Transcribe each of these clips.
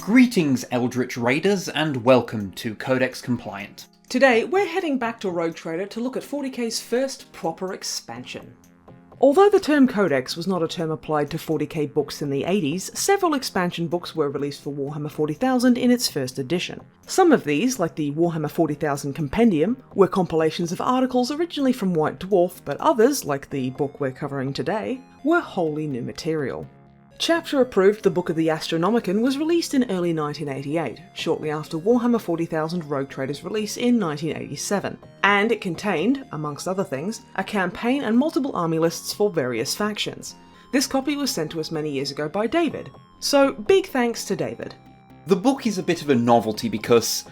Greetings Eldritch Raiders and welcome to Codex Compliant. Today we're heading back to Rogue Trader to look at 40k's first proper expansion. Although the term Codex was not a term applied to 40k books in the 80s, several expansion books were released for Warhammer 40,000 in its first edition. Some of these, like the Warhammer 40,000 Compendium, were compilations of articles originally from White Dwarf, but others, like the book we're covering today, were wholly new material. Chapter approved the Book of the Astronomican was released in early 1988, shortly after Warhammer 40,000 Rogue Trader's release in 1987, and it contained, amongst other things, a campaign and multiple army lists for various factions. This copy was sent to us many years ago by David, so big thanks to David. The book is a bit of a novelty because,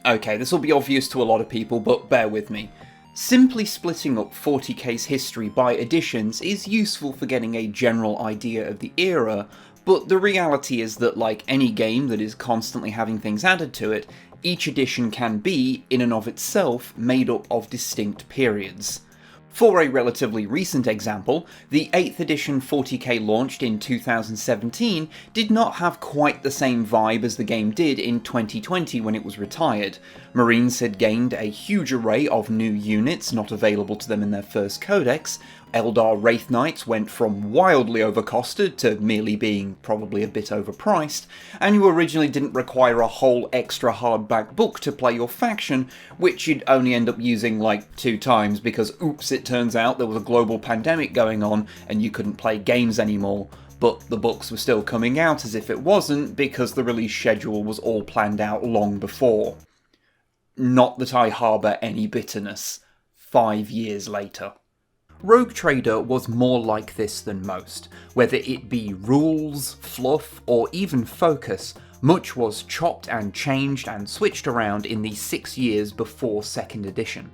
okay, this will be obvious to a lot of people, but bear with me. Simply splitting up 40k's history by editions is useful for getting a general idea of the era, but the reality is that like any game that is constantly having things added to it, each edition can be, in and of itself, made up of distinct periods. For a relatively recent example, the 8th edition 40k launched in 2017 did not have quite the same vibe as the game did in 2020 when it was retired. Marines had gained a huge array of new units not available to them in their first codex, Eldar Wraith Knights went from wildly overcosted to merely being probably a bit overpriced, and you originally didn't require a whole extra hardback book to play your faction, which you'd only end up using like 2 times because oops, it turns out there was a global pandemic going on and you couldn't play games anymore. But the books were still coming out as if it wasn't because the release schedule was all planned out long before. Not that I harbour any bitterness. 5 years later. Rogue Trader was more like this than most. Whether it be rules, fluff, or even focus, much was chopped and changed and switched around in the 6 years before 2nd edition.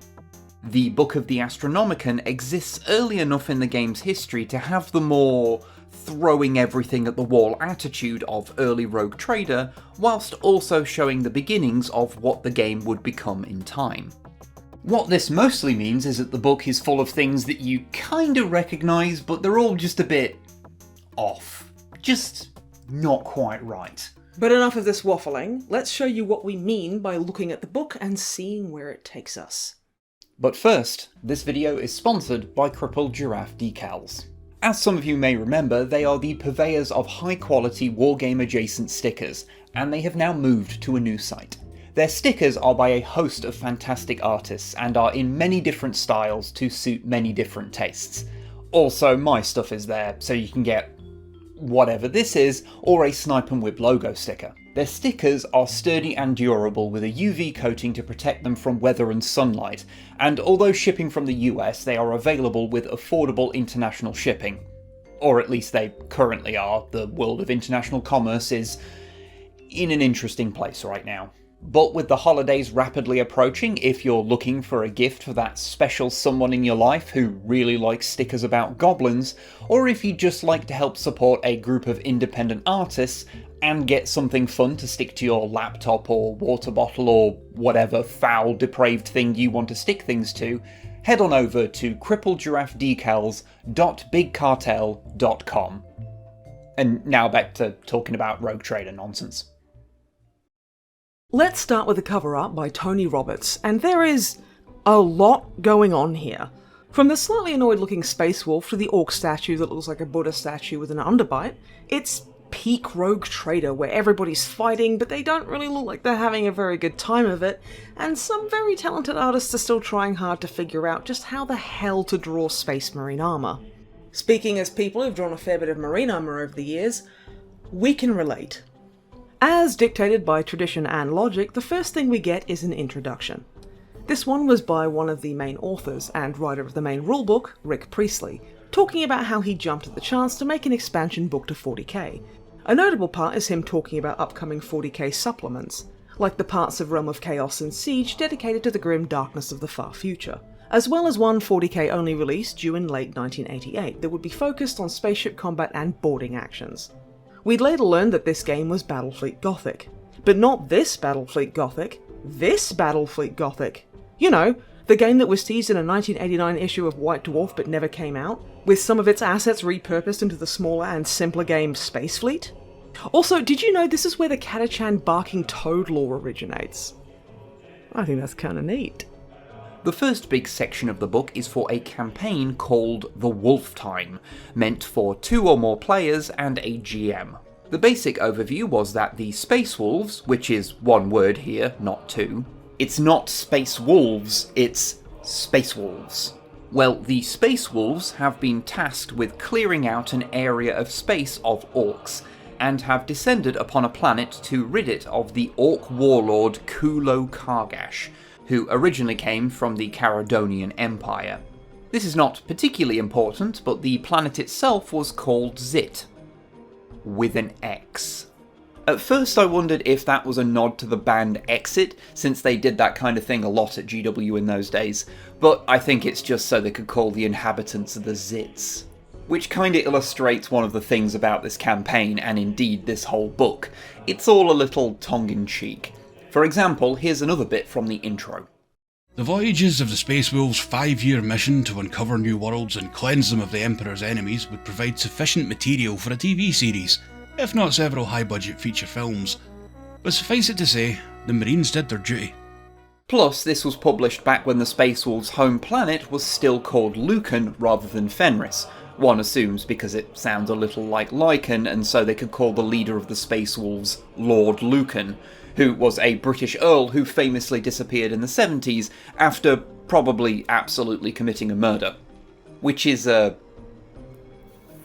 The Book of the Astronomican exists early enough in the game's history to have the more throwing everything at the wall attitude of early Rogue Trader, whilst also showing the beginnings of what the game would become in time. What this mostly means is that the book is full of things that you kinda recognise, but they're all just a bit off. Just not quite right. But enough of this waffling, let's show you what we mean by looking at the book and seeing where it takes us. But first, this video is sponsored by Crippled Giraffe Decals. As some of you may remember, they are the purveyors of high-quality wargame adjacent stickers, and they have now moved to a new site. Their stickers are by a host of fantastic artists and are in many different styles to suit many different tastes. Also, my stuff is there, so you can get whatever this is, or a Snipe and Whip logo sticker. Their stickers are sturdy and durable with a UV coating to protect them from weather and sunlight, and although shipping from the US, they are available with affordable international shipping. Or at least they currently are. The world of international commerce is in an interesting place right now. But with the holidays rapidly approaching, if you're looking for a gift for that special someone in your life who really likes stickers about goblins, or if you just like to help support a group of independent artists and get something fun to stick to your laptop or water bottle or whatever foul, depraved thing you want to stick things to, head on over to crippledgiraffedecals.bigcartel.com. And now back to talking about Rogue Trader nonsense. Let's start with a cover art by Tony Roberts, and there is a lot going on here. From the slightly annoyed looking space wolf to the orc statue that looks like a Buddha statue with an underbite, it's peak Rogue Trader where everybody's fighting but they don't really look like they're having a very good time of it, and some very talented artists are still trying hard to figure out just how the hell to draw Space Marine armour. Speaking as people who've drawn a fair bit of Marine armour over the years, we can relate. As dictated by tradition and logic, the first thing we get is an introduction. This one was by one of the main authors and writer of the main rulebook, Rick Priestley, talking about how he jumped at the chance to make an expansion book to 40k. A notable part is him talking about upcoming 40k supplements, like the parts of Realm of Chaos and Siege dedicated to the grim darkness of the far future, as well as one 40k only release due in late 1988 that would be focused on spaceship combat and boarding actions. We'd later learn that this game was Battlefleet Gothic. But not this Battlefleet Gothic, this Battlefleet Gothic. You know, the game that was teased in a 1989 issue of White Dwarf but never came out, with some of its assets repurposed into the smaller and simpler game Space Fleet. Also, did you know this is where the Catachan barking toad lore originates? I think that's kinda neat. The first big section of the book is for a campaign called The Wolf Time, meant for 2 or more players and a GM. The basic overview was that the Space Wolves, which is one word here, not 2, it's not Space Wolves, it's Space Wolves. Well, the Space Wolves have been tasked with clearing out an area of space of orcs, and have descended upon a planet to rid it of the orc warlord Kulo Kargash, who originally came from the Caradonian Empire. This is not particularly important, but the planet itself was called Zit, with an X. At first I wondered if that was a nod to the band Exit, since they did that kind of thing a lot at GW in those days, but I think it's just so they could call the inhabitants the Zits. Which kinda illustrates one of the things about this campaign, and indeed this whole book. It's all a little tongue-in-cheek. For example, here's another bit from the intro. The voyages of the Space Wolves' 5-year mission to uncover new worlds and cleanse them of the Emperor's enemies would provide sufficient material for a TV series, if not several high-budget feature films. But suffice it to say, the Marines did their duty. Plus, this was published back when the Space Wolves' home planet was still called Lucan rather than Fenris. One assumes because it sounds a little like Lycan, and so they could call the leader of the Space Wolves Lord Lucan, who was a British Earl who famously disappeared in the 70s after probably absolutely committing a murder. Which is a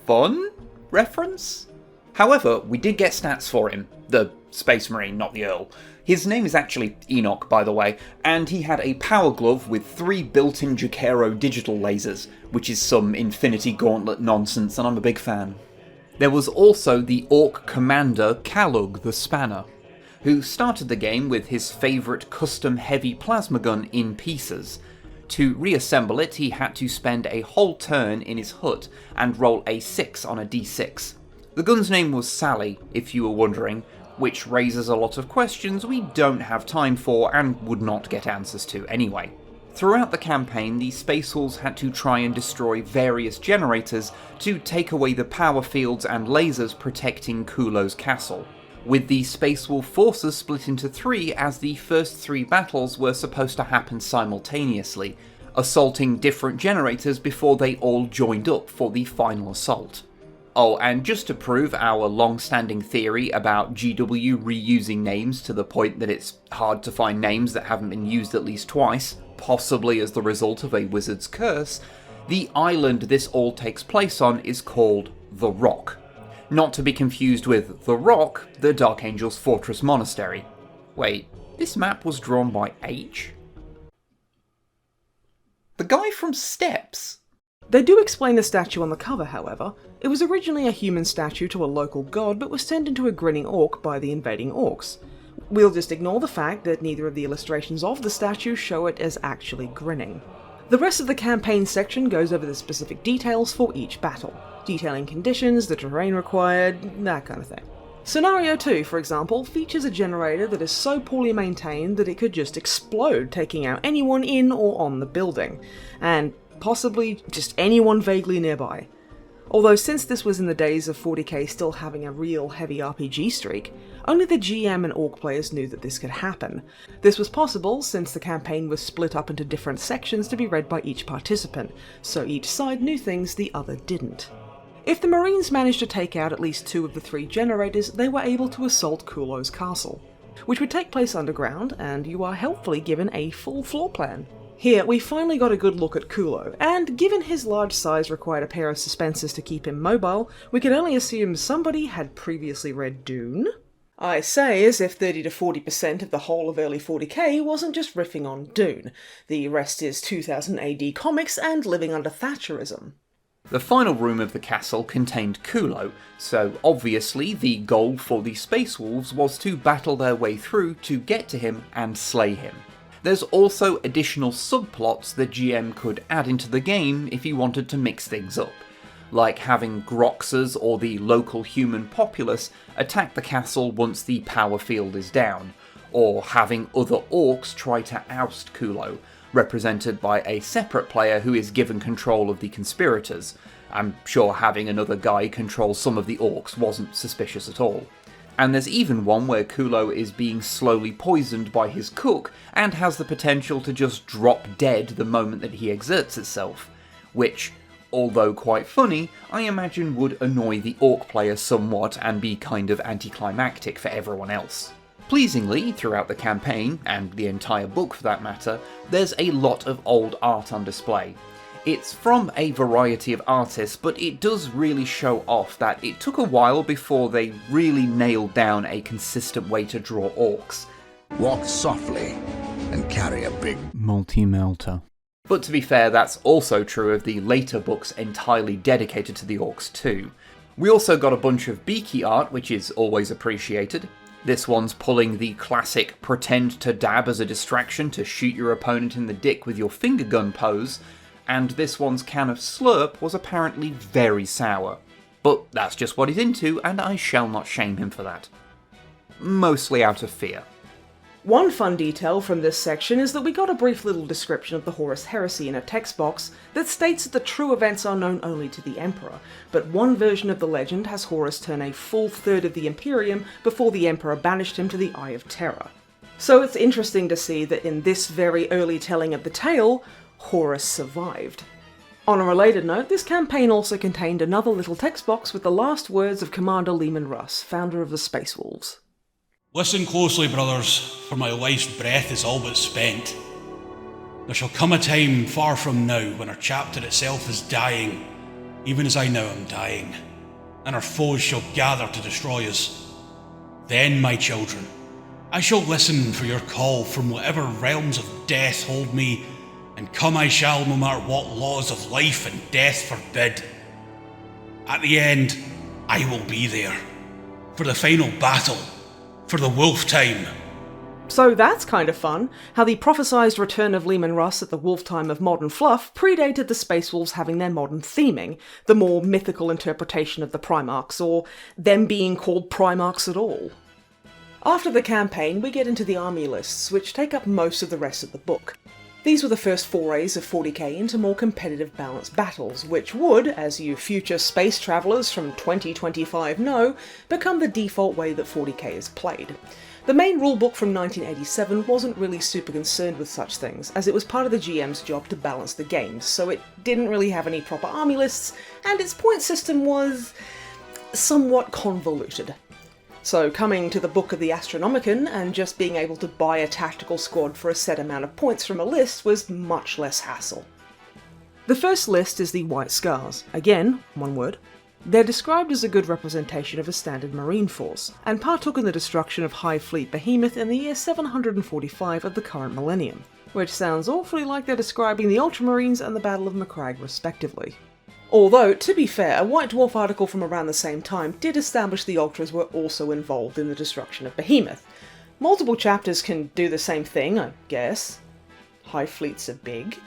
fun reference? However, we did get stats for him, the Space Marine, not the Earl. His name is actually Enoch, by the way, and he had a power glove with 3 built-in Jacaro digital lasers, which is some Infinity Gauntlet nonsense, and I'm a big fan. There was also the Orc commander Kalug the Spanner, who started the game with his favourite custom heavy plasma gun in pieces. To reassemble it, he had to spend a whole turn in his hut and roll a 6 on a d6. The gun's name was Sally, if you were wondering, which raises a lot of questions we don't have time for and would not get answers to anyway. Throughout the campaign, the Space Wolves had to try and destroy various generators to take away the power fields and lasers protecting Kulo's castle, with the Space Wolf forces split into 3 as the first 3 battles were supposed to happen simultaneously, assaulting different generators before they all joined up for the final assault. Oh, and just to prove our long-standing theory about GW reusing names to the point that it's hard to find names that haven't been used at least twice, possibly as the result of a wizard's curse, the island this all takes place on is called The Rock. Not to be confused with The Rock, the Dark Angel's Fortress Monastery. Wait, this map was drawn by H? The guy from Steps? They do explain the statue on the cover, however. It was originally a human statue to a local god, but was turned into a grinning orc by the invading orcs. We'll just ignore the fact that neither of the illustrations of the statue show it as actually grinning. The rest of the campaign section goes over the specific details for each battle, detailing conditions, the terrain required, that kind of thing. Scenario 2, for example, features a generator that is so poorly maintained that it could just explode, taking out anyone in or on the building, and possibly just anyone vaguely nearby. Although since this was in the days of 40k still having a real heavy RPG streak, only the GM and Orc players knew that this could happen. This was possible since the campaign was split up into different sections to be read by each participant, so each side knew things the other didn't. If the Marines managed to take out at least 2 of the 3 generators, they were able to assault Kulo's castle, which would take place underground, and you are helpfully given a full floor plan. Here, we finally got a good look at Kulo, and given his large size required a pair of suspensors to keep him mobile, we could only assume somebody had previously read Dune. I say as if 30 to 40% of the whole of early 40k wasn't just riffing on Dune. The rest is 2000 AD comics and living under Thatcherism. The final room of the castle contained Kulo, so obviously the goal for the Space Wolves was to battle their way through to get to him and slay him. There's also additional subplots the GM could add into the game if he wanted to mix things up, like having Groxers or the local human populace attack the castle once the power field is down, or having other orcs try to oust Kulo, represented by a separate player who is given control of the conspirators. I'm sure having another guy control some of the orcs wasn't suspicious at all. And there's even one where Kulo is being slowly poisoned by his cook and has the potential to just drop dead the moment that he exerts itself, which, although quite funny, I imagine would annoy the orc player somewhat and be kind of anticlimactic for everyone else. Pleasingly, throughout the campaign, and the entire book for that matter, there's a lot of old art on display. It's from a variety of artists, but it does really show off that it took a while before they really nailed down a consistent way to draw orcs. Walk softly and carry a big multi-melter. But to be fair, that's also true of the later books entirely dedicated to the orcs too. We also got a bunch of beaky art, which is always appreciated. This one's pulling the classic pretend to dab as a distraction to shoot your opponent in the dick with your finger gun pose, and this one's can of slurp was apparently very sour. But that's just what he's into, and I shall not shame him for that. Mostly out of fear. One fun detail from this section is that we got a brief little description of the Horus Heresy in a text box that states that the true events are known only to the Emperor, but one version of the legend has Horus turn a full third of the Imperium before the Emperor banished him to the Eye of Terror. So it's interesting to see that in this very early telling of the tale, Horus survived. On a related note, this campaign also contained another little text box with the last words of Commander Leman Russ, founder of the Space Wolves. Listen closely, brothers, for my life's breath is all but spent. There shall come a time far from now when our chapter itself is dying, even as I now am dying, and our foes shall gather to destroy us. Then, my children, I shall listen for your call from whatever realms of death hold me, and come I shall no matter what laws of life and death forbid. At the end, I will be there, for the final battle, for the wolf time. So that's kind of fun, how the prophesized return of Leman Russ at the wolf time of modern fluff predated the Space Wolves having their modern theming, the more mythical interpretation of the Primarchs, or them being called Primarchs at all. After the campaign, we get into the army lists, which take up most of the rest of the book. These were the first forays of 40k into more competitive balanced battles, which would, as you future space travellers from 2025 know, become the default way that 40k is played. The main rulebook from 1987 wasn't really super concerned with such things, as it was part of the GM's job to balance the games, so it didn't really have any proper army lists, and its point system was somewhat convoluted. So coming to the book of the Astronomican and just being able to buy a tactical squad for a set amount of points from a list was much less hassle. The first list is the White Scars. Again, one word. They're described as a good representation of a standard marine force, and partook in the destruction of High Fleet Behemoth in the year 745 of the current millennium, which sounds awfully like they're describing the Ultramarines and the Battle of Macragge respectively. Although, to be fair, a White Dwarf article from around the same time did establish the Ultras were also involved in the destruction of Behemoth. Multiple chapters can do the same thing, I guess. High fleets are big.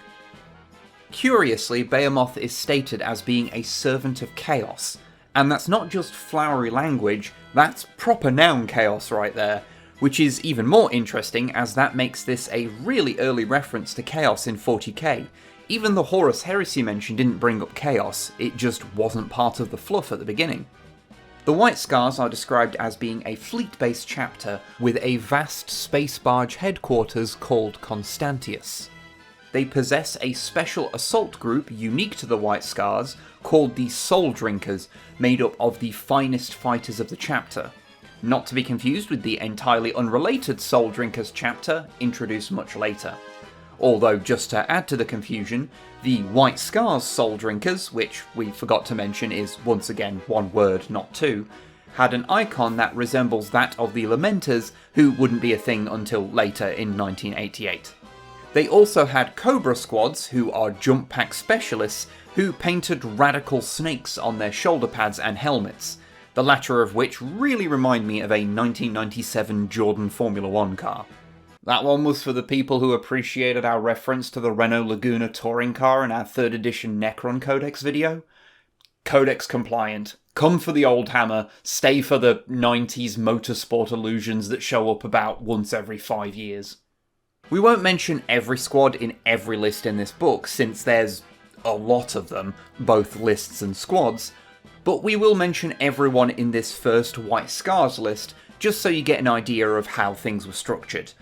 Curiously, Behemoth is stated as being a servant of chaos, and that's not just flowery language, that's proper noun chaos right there, which is even more interesting as that makes this a really early reference to chaos in 40k. Even the Horus Heresy mention didn't bring up chaos, it just wasn't part of the fluff at the beginning. The White Scars are described as being a fleet-based chapter with a vast space barge headquarters called Constantius. They possess a special assault group unique to the White Scars called the Soul Drinkers, made up of the finest fighters of the chapter. Not to be confused with the entirely unrelated Soul Drinkers chapter, introduced much later. Although, just to add to the confusion, the White Scars Soul Drinkers, which we forgot to mention is once again one word, not two, had an icon that resembles that of the Lamenters, who wouldn't be a thing until later in 1988. They also had Cobra Squads, who are jump pack specialists, who painted radical snakes on their shoulder pads and helmets, the latter of which really remind me of a 1997 Jordan Formula 1 car. That one was for the people who appreciated our reference to the Renault Laguna touring car in our 3rd edition Necron Codex video. Codex compliant. Come for the old hammer, stay for the 90s motorsport illusions that show up about once every 5 years. We won't mention every squad in every list in this book, since there's a lot of them, both lists and squads, But we will mention everyone in this first White Scars list, just so you get an idea of how things were structured.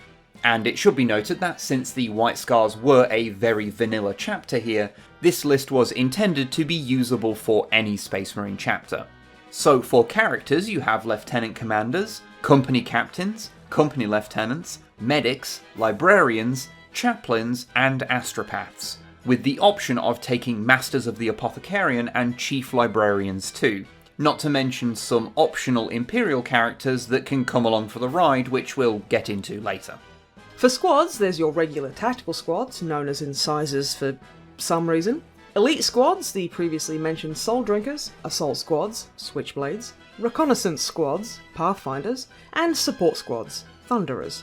And it should be noted that since the White Scars were a very vanilla chapter here, this list was intended to be usable for any Space Marine chapter. So for characters you have Lieutenant Commanders, Company Captains, Company Lieutenants, Medics, Librarians, Chaplains, and Astropaths, with the option of taking Masters of the Apothecarian and Chief Librarians too, not to mention some optional Imperial characters that can come along for the ride, which we'll get into later. For squads, there's your regular tactical squads, known as incisors for some reason. Elite squads, the previously mentioned Soul Drinkers, Assault squads, Switchblades, Reconnaissance squads, Pathfinders, and Support squads, Thunderers.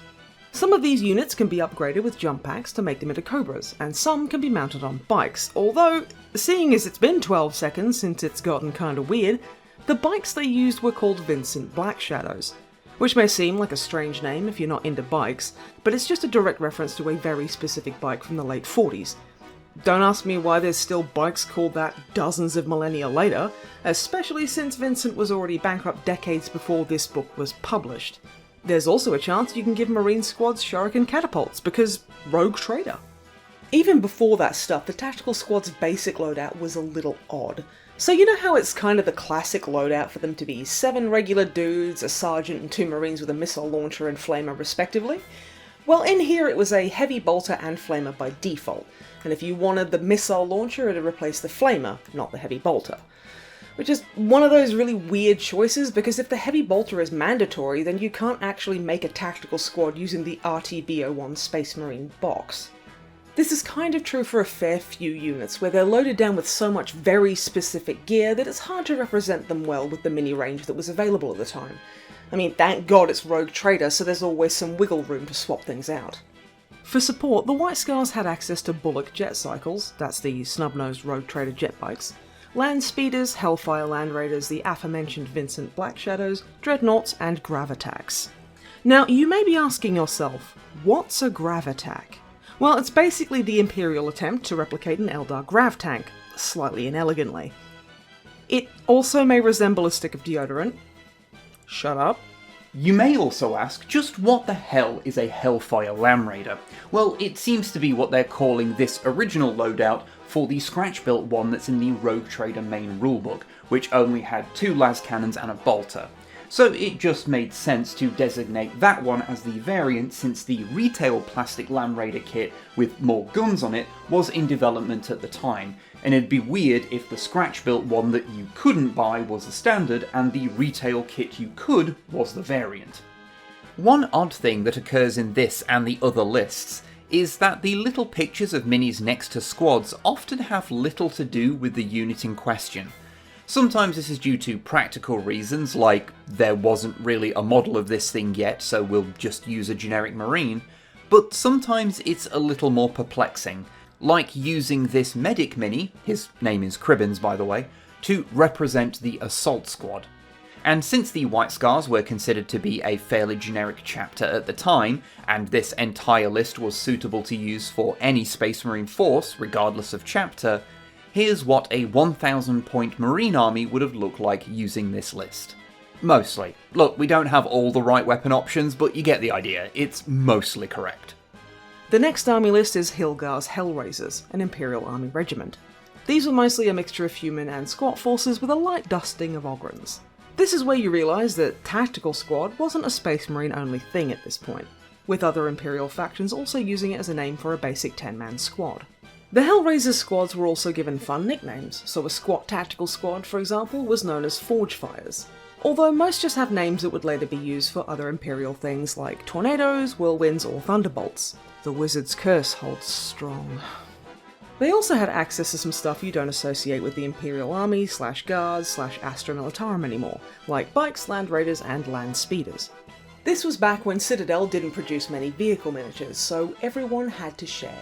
Some of these units can be upgraded with jump packs to make them into Cobras, and some can be mounted on bikes, although, seeing as it's been 12 seconds since it's gotten kinda weird, the bikes they used were called Vincent Black Shadows. Which may seem like a strange name if you're not into bikes, but it's just a direct reference to a very specific bike from the late 40s. Don't ask me why there's still bikes called that dozens of millennia later, especially since Vincent was already bankrupt decades before this book was published. There's also a chance you can give Marine squads shuriken catapults, because Rogue Trader. Even before that stuff, the tactical squad's basic loadout was a little odd. So you know how it's kind of the classic loadout for them to be 7 regular dudes, a sergeant and 2 marines with a missile launcher and flamer respectively? Well, in here it was a heavy bolter and flamer by default, and if you wanted the missile launcher it'd replace the flamer, not the heavy bolter. Which is one of those really weird choices, because if the heavy bolter is mandatory, then you can't actually make a tactical squad using the RTB01 Space Marine box. This is kind of true for a fair few units, where they're loaded down with so much very specific gear that it's hard to represent them well with the mini range that was available at the time. I mean, thank God it's Rogue Trader, so there's always some wiggle room to swap things out. For support, the White Scars had access to Bullock jet cycles, that's the snub-nosed Rogue Trader jet bikes, Land Speeders, Hellfire Land Raiders, the aforementioned Vincent Black Shadows, Dreadnoughts, and Gravatacs. Now, you may be asking yourself, what's a Gravatac? Well, it's basically the Imperial attempt to replicate an Eldar grav tank, slightly inelegantly. It also may resemble a stick of deodorant. Shut up. You may also ask, just what the hell is a Hellfire Lamb Raider? Well, it seems to be what they're calling this original loadout for the scratch-built one that's in the Rogue Trader main rulebook, which only had 2 las cannons and a bolter. So it just made sense to designate that one as the variant, since the retail plastic Lamb Raider kit with more guns on it was in development at the time, and it'd be weird if the scratch-built one that you couldn't buy was the standard and the retail kit you could was the variant. One odd thing that occurs in this and the other lists is that the little pictures of minis next to squads often have little to do with the unit in question. Sometimes this is due to practical reasons, like there wasn't really a model of this thing yet, so we'll just use a generic marine, but sometimes it's a little more perplexing, like using this medic mini, his name is Cribbins by the way, to represent the assault squad. And since the White Scars were considered to be a fairly generic chapter at the time, and this entire list was suitable to use for any Space Marine force, regardless of chapter, here's what a 1,000 point Marine army would have looked like using this list. Mostly. Look, we don't have all the right weapon options, but you get the idea, it's mostly correct. The next army list is Hilgar's Hellraisers, an Imperial Army regiment. These were mostly a mixture of human and squat forces with a light dusting of Ogrons. This is where you realise that Tactical Squad wasn't a Space Marine only thing at this point, with other Imperial factions also using it as a name for a basic 10-man squad. The Hellraiser squads were also given fun nicknames, so a squat tactical squad, for example, was known as Forgefires, although most just have names that would later be used for other Imperial things like tornadoes, whirlwinds, or thunderbolts. The wizard's curse holds strong. They also had access to some stuff you don't associate with the Imperial Army, /Guards, /Astra Militarum anymore, like bikes, land raiders, and land speeders. This was back when Citadel didn't produce many vehicle miniatures, so everyone had to share.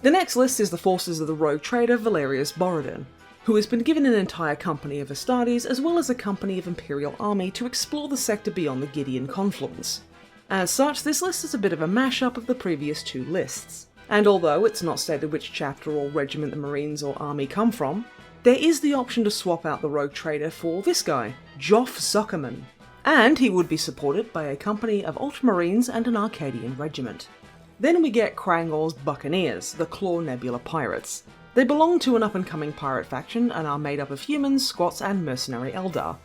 The next list is the forces of the rogue trader Valerius Borodin, who has been given an entire company of Astartes as well as a company of Imperial Army to explore the sector beyond the Gideon confluence. As such, this list is a bit of a mashup of the previous 2 lists, and although it's not stated which chapter or regiment the Marines or Army come from, there is the option to swap out the rogue trader for this guy, Joff Zuckerman. And he would be supported by a company of Ultramarines and an Arcadian regiment. Then we get Krangor's Buccaneers, the Claw Nebula Pirates. They belong to an up-and-coming pirate faction and are made up of humans, squats, and mercenary Eldar.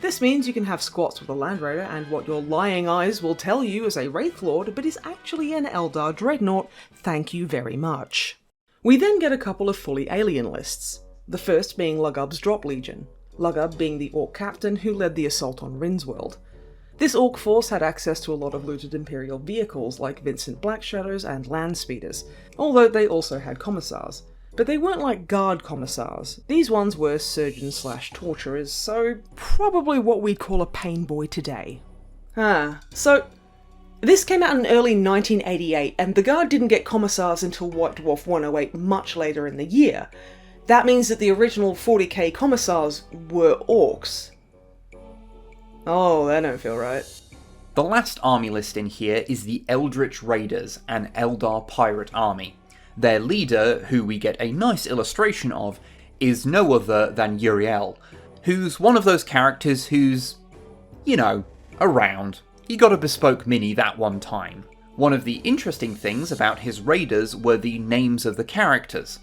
This means you can have squats with a Land Raider and what your lying eyes will tell you is a Wraith Lord, but is actually an Eldar Dreadnought, thank you very much. We then get a couple of fully alien lists, the first being Lugub's Drop Legion, Lugub being the Orc captain who led the assault on Rinnsworld. This Orc force had access to a lot of looted Imperial vehicles like Vincent Blackshadows and Land Speeders, although they also had commissars. But they weren't like guard commissars. These ones were surgeons/torturers, so probably what we'd call a pain boy today. So this came out in early 1988, and the Guard didn't get commissars until White Dwarf 108 much later in the year. That means that the original 40k commissars were orcs. Oh, that don't feel right. The last army list in here is the Eldritch Raiders, an Eldar pirate army. Their leader, who we get a nice illustration of, is no other than Uriel, who's one of those characters who's, you know, around. He got a bespoke mini that one time. One of the interesting things about his raiders were the names of the characters.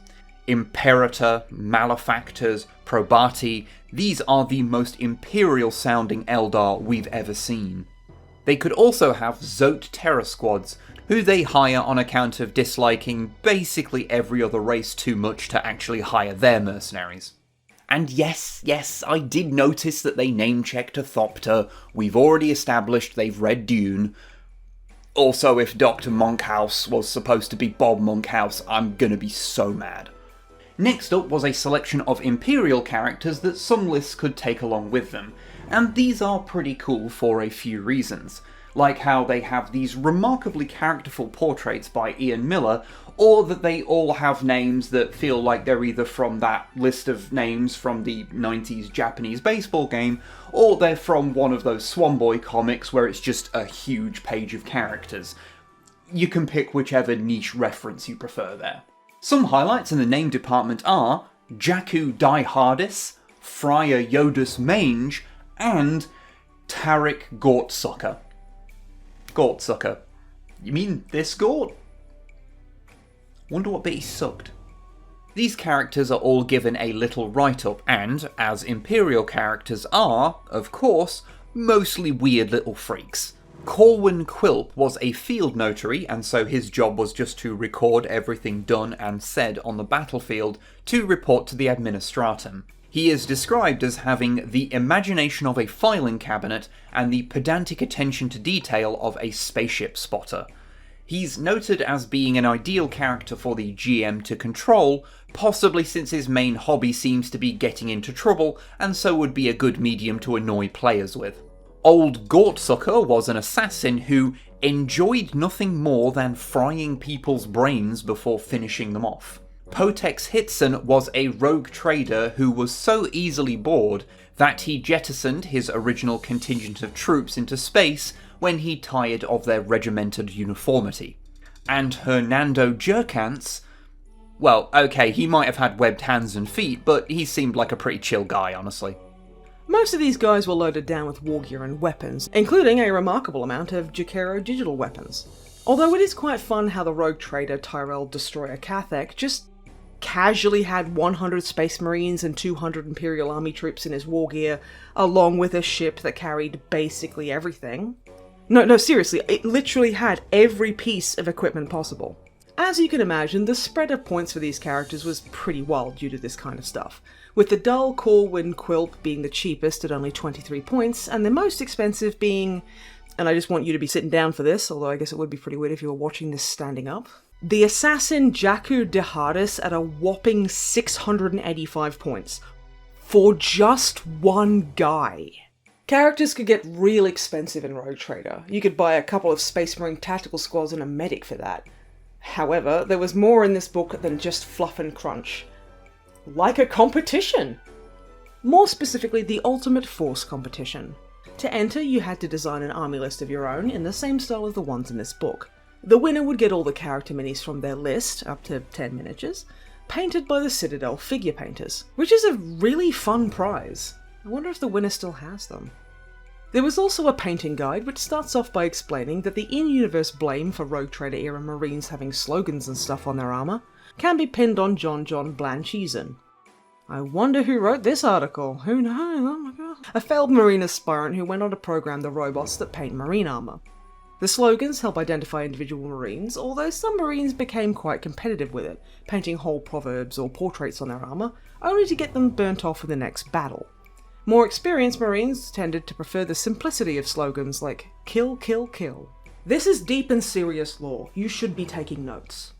Imperator, Malefactors, Probati, these are the most imperial sounding Eldar we've ever seen. They could also have Zote terror squads, who they hire on account of disliking basically every other race too much to actually hire their mercenaries. And yes, I did notice that they name-checked a Thopter. We've already established they've read Dune. Also, if Dr. Monkhouse was supposed to be Bob Monkhouse, I'm gonna be so mad. Next up was a selection of Imperial characters that some lists could take along with them, and these are pretty cool for a few reasons. Like how they have these remarkably characterful portraits by Ian Miller, or that they all have names that feel like they're either from that list of names from the 90s Japanese baseball game, or they're from one of those Swan Boy comics where it's just a huge page of characters. You can pick whichever niche reference you prefer there. Some highlights in the name department are Jakku Diehardis, Friar Yodus Mange, and Tarek Gortsucker. Gortsucker. You mean this Gort? Wonder what bit he sucked. These characters are all given a little write-up and, as Imperial characters are, of course, mostly weird little freaks. Corwin Quilp was a field notary, and so his job was just to record everything done and said on the battlefield to report to the Administratum. He is described as having the imagination of a filing cabinet and the pedantic attention to detail of a spaceship spotter. He's noted as being an ideal character for the GM to control, possibly since his main hobby seems to be getting into trouble, and so would be a good medium to annoy players with. Old Gortsucker was an assassin who enjoyed nothing more than frying people's brains before finishing them off. Potex Hitson was a rogue trader who was so easily bored that he jettisoned his original contingent of troops into space when he tired of their regimented uniformity. And Hernando Jerkantz, well, okay, he might have had webbed hands and feet, but he seemed like a pretty chill guy, honestly. Most of these guys were loaded down with war gear and weapons, including a remarkable amount of Jakero digital weapons. Although it is quite fun how the rogue trader Tyrell Destroyer Cathek just casually had 100 Space Marines and 200 Imperial Army troops in his war gear, along with a ship that carried basically everything. No, seriously, it literally had every piece of equipment possible. As you can imagine, the spread of points for these characters was pretty wild due to this kind of stuff, with the dull Corwin Quilp being the cheapest at only 23 points, and the most expensive being, and I just want you to be sitting down for this, although I guess it would be pretty weird if you were watching this standing up, the assassin Jakku Diehardis at a whopping 685 points, for just one guy. Characters could get real expensive in Rogue Trader. You could buy a couple of Space Marine tactical squads and a medic for that. However, there was more in this book than just fluff and crunch. Like a competition! More specifically, the Ultimate Force competition. To enter, you had to design an army list of your own in the same style of the ones in this book. The winner would get all the character minis from their list, up to 10 miniatures, painted by the Citadel figure painters, which is a really fun prize. I wonder if the winner still has them. There was also a painting guide which starts off by explaining that the in-universe blame for Rogue Trader era Marines having slogans and stuff on their armour can be pinned on John Blancheeson. I wonder who wrote this article. Who knows? Oh my god. A failed Marine aspirant who went on to program the robots that paint Marine armour. The slogans help identify individual Marines, although some Marines became quite competitive with it, painting whole proverbs or portraits on their armour, only to get them burnt off in the next battle. More experienced Marines tended to prefer the simplicity of slogans like, kill, kill, kill. This is deep and serious lore. You should be taking notes.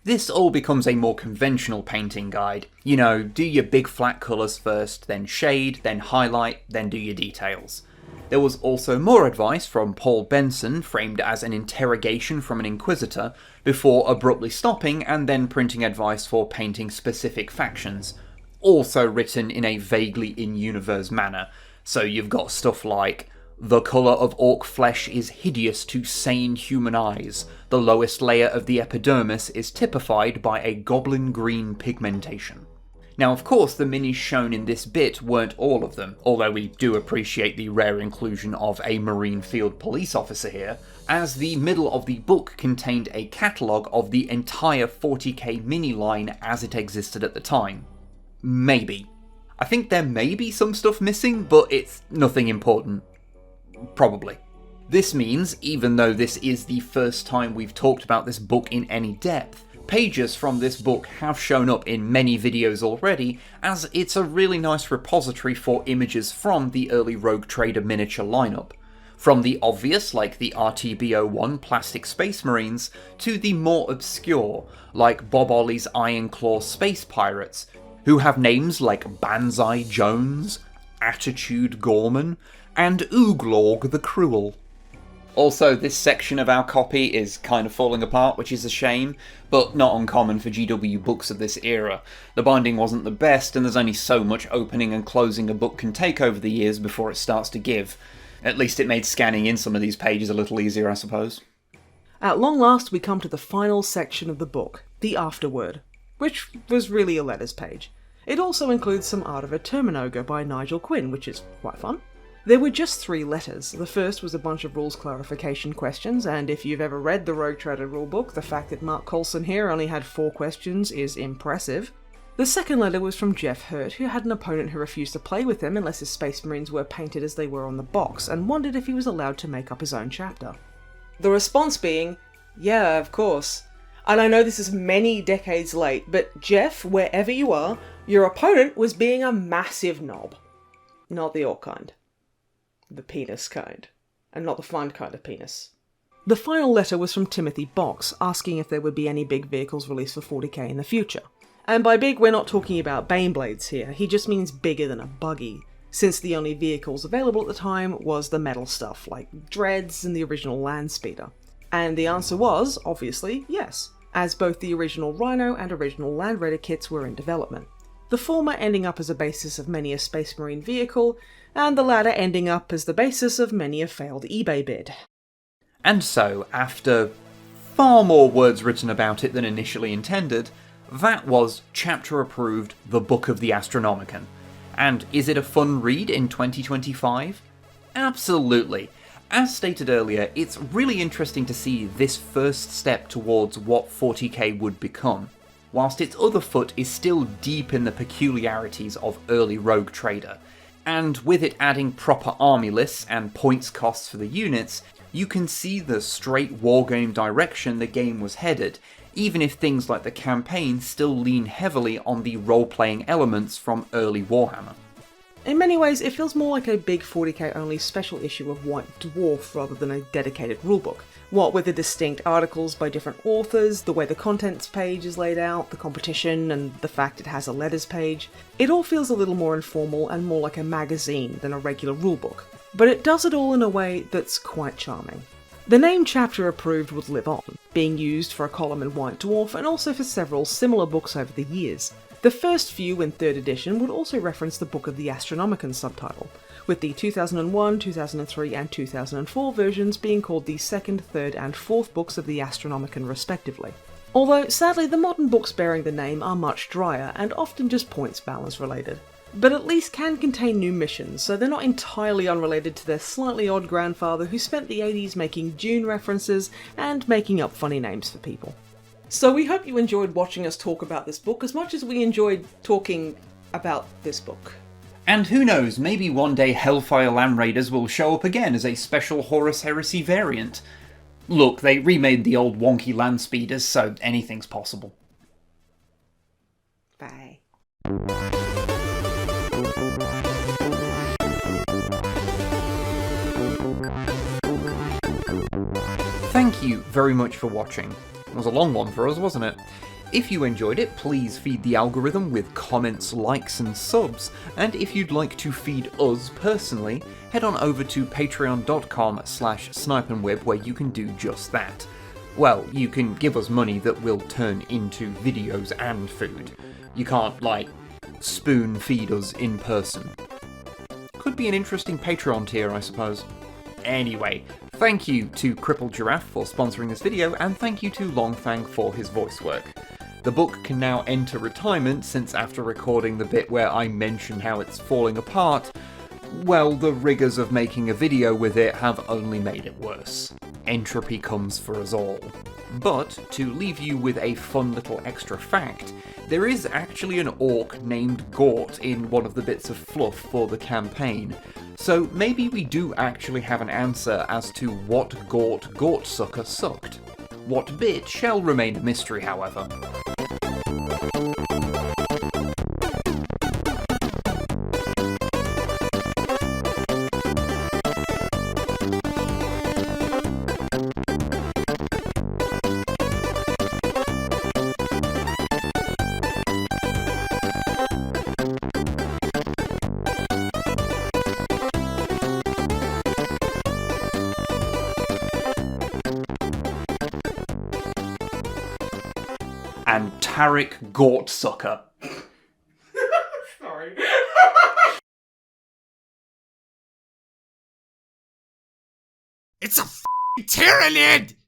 This all becomes a more conventional painting guide. You know, do your big flat colours first, then shade, then highlight, then do your details. There was also more advice from Paul Benson, framed as an interrogation from an inquisitor, before abruptly stopping and then printing advice for painting specific factions, also written in a vaguely in-universe manner. So you've got stuff like, the colour of orc flesh is hideous to sane human eyes. The lowest layer of the epidermis is typified by a goblin green pigmentation. Now, of course, the minis shown in this bit weren't all of them, although we do appreciate the rare inclusion of a Marine Field Police officer here, as the middle of the book contained a catalogue of the entire 40k mini line as it existed at the time. Maybe. I think there may be some stuff missing, but it's nothing important. Probably. This means, even though this is the first time we've talked about this book in any depth, pages from this book have shown up in many videos already, as it's a really nice repository for images from the early Rogue Trader miniature lineup. From the obvious, like the RTB-01 plastic Space Marines, to the more obscure, like Bob Ollie's Iron Claw Space Pirates, who have names like Banzai Jones, Attitude Gorman, and Ooglorg the Cruel. Also, this section of our copy is kind of falling apart, which is a shame, but not uncommon for GW books of this era. The binding wasn't the best, and there's only so much opening and closing a book can take over the years before it starts to give. At least it made scanning in some of these pages a little easier, I suppose. At long last, we come to the final section of the book, the Afterword, which was really a letters page. It also includes some art of a Terminoga by Nigel Quinn, which is quite fun. There were just 3 letters. The first was a bunch of rules clarification questions, and if you've ever read the Rogue Trader rulebook, the fact that Mark Coulson here only had 4 questions is impressive. The second letter was from Jeff Hurt, who had an opponent who refused to play with him unless his Space Marines were painted as they were on the box, and wondered if he was allowed to make up his own chapter. The response being, yeah, of course. And I know this is many decades late, but Jeff, wherever you are, your opponent was being a massive knob. Not the orc kind. The penis kind. And not the fun kind of penis. The final letter was from Timothy Box, asking if there would be any big vehicles released for 40k in the future. And by big, we're not talking about Baneblades here, he just means bigger than a buggy, since the only vehicles available at the time was the metal stuff, like Dreads and the original Landspeeder. And the answer was, obviously, yes, as both the original Rhino and original Land Raider kits were in development. The former ending up as a basis of many a Space Marine vehicle, and the latter ending up as the basis of many a failed eBay bid. And so, after far more words written about it than initially intended, that was chapter-approved The Book of the Astronomican. And is it a fun read in 2025? Absolutely. As stated earlier, it's really interesting to see this first step towards what 40k would become, whilst its other foot is still deep in the peculiarities of early Rogue Trader. And with it adding proper army lists and points costs for the units, you can see the straight wargame direction the game was headed, even if things like the campaign still lean heavily on the role-playing elements from early Warhammer. In many ways, it feels more like a big 40k only special issue of White Dwarf rather than a dedicated rulebook. What with the distinct articles by different authors, the way the contents page is laid out, the competition, and the fact it has a letters page, it all feels a little more informal and more like a magazine than a regular rulebook. But it does it all in a way that's quite charming. The name Chapter Approved would live on, being used for a column in White Dwarf and also for several similar books over the years. The first few in 3rd edition would also reference the Book of the Astronomican subtitle, with the 2001, 2003 and 2004 versions being called the 2nd, 3rd and 4th books of the Astronomican respectively. Although, sadly, the modern books bearing the name are much drier and often just points balance related. But at least can contain new missions, so they're not entirely unrelated to their slightly odd grandfather who spent the 80s making Dune references and making up funny names for people. So we hope you enjoyed watching us talk about this book as much as we enjoyed talking about this book. And who knows, maybe one day Hellfire Land Raiders will show up again as a special Horus Heresy variant. Look, they remade the old wonky land speeders, so anything's possible. Bye. Thank you very much for watching. It was a long one for us, wasn't it? If you enjoyed it, please feed the algorithm with comments, likes and subs, and if you'd like to feed us personally, head on over to patreon.com/snipeandwib where you can do just that. Well, you can give us money that will turn into videos and food. You can't, like, spoon feed us in person. Could be an interesting Patreon tier, I suppose. Anyway, thank you to Crippled Giraffe for sponsoring this video, and thank you to Longfang for his voice work. The book can now enter retirement since after recording the bit where I mention how it's falling apart, well, the rigours of making a video with it have only made it worse. Entropy comes for us all. But, to leave you with a fun little extra fact, there is actually an orc named Gort in one of the bits of fluff for the campaign, so maybe we do actually have an answer as to what Gortsucker sucked. What bit shall remain a mystery, however. And Tarek Gortsucker. Sorry. It's a f***ing Tyranid!